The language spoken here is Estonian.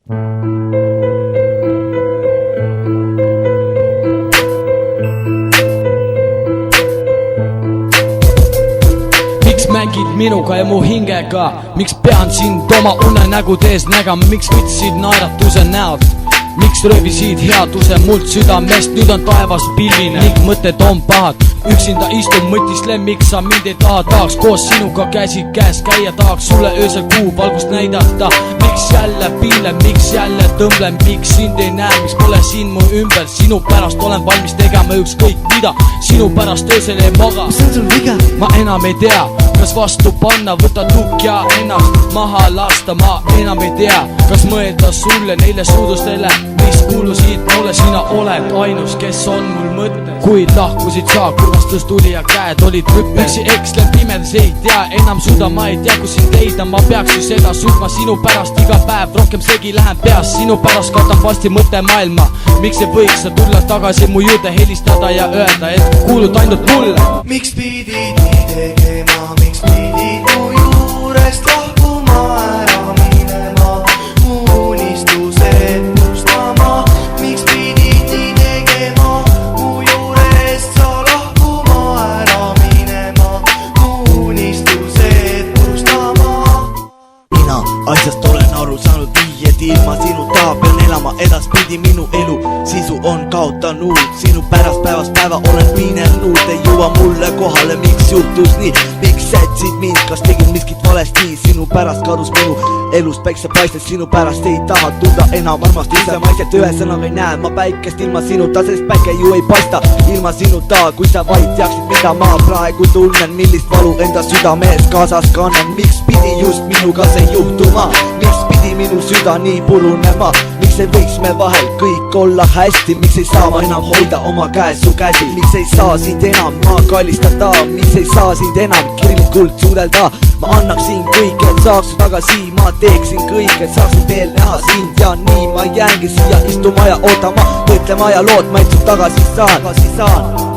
Miks mängid minuga ja mu hingega, miks pean sind oma unenägudes nägama, miks võtsid naeratuse näod, miks röövisid headuse mult südamest, nüüd on taevas pilvine ning mõtted on pahad. Üksinda istun, mõtislen, miks sa mind ei taha, tahaks koos sinuga käsi käes käia, tahaks sulle öösel kuu valgust näidata. Miks jälle piilen, miks jälle tõmblen, miks sind ei näe, miks pole siin mu ümber, sinu pärast olen valmis tegema ükskõik mida, sinu pärast öösel ei maga. Mis on sul viga? Ma enam ei tea, kas vastu panna, võtta tukk ja ennast maha lasta, ma enam ei tea, kas mõelda sulle neile suudustele, mis kuulusid mulle, sina oled ainus, kes on mul mõte. Kuid lahkusid sa, kurvastus tuli ja käed olid rüppe, üksi ekslen pimedas, ei tea enam suuda, ma ei tea kus sind leida, ma peaks ju seda suutma sinu pärast iga päev, rohkem segi lähen peas, sinu pärast katab vasti mõte maailma. Miks ei võiks sa tulla tagasi mu juurde, helistada ja öelda, et kuulud ainult mulle? Miks pidid nii tegema, miks pidid mu juurest lahkuma, ära minema, mu unistused mustama? Miks pidid nii tegema, mu juurest sa lahkuma, ära minema, mu unistused mustama? Mina asjast olen aru saanud nii, et ilma sinuta pean elama edaspidi, minu elu sisu on kaotanud, sinu pärast päevast päeva olen piinelnud, ei jõua mulle kohale, miks juhtus nii, miks jätsid mind, kas tegin miskit valesti, sinu pärast kadus minu elust päikse paistes, sinu pärast ei taha tunda enam armastuse maiset, ühesõnaga ei näe ma päikest ilma sinuta, sest päike ju ei paista ilma sinuta, kui sa vaid teaksid, mida ma praegu tunnen, millist valu enda südamees kaasas kannan, miks pidi just minuga see juhtuma, miks pidi minu süda nii purunema, miks ei võiks me vahel kõik olla hästi, miks ei saa ma enam hoida oma käes su käsi, miks ei saa sind enam ma kallistada, miks ei saa sind enam kirglikult suudelda, ma annaksin kõik, et saaks su tagasi, ma teeksin kõik, et saaksin veel näha sind ja nii ma jäängi siia istuma ja ootama, mõtlema ja lootma, et su tagasi saan.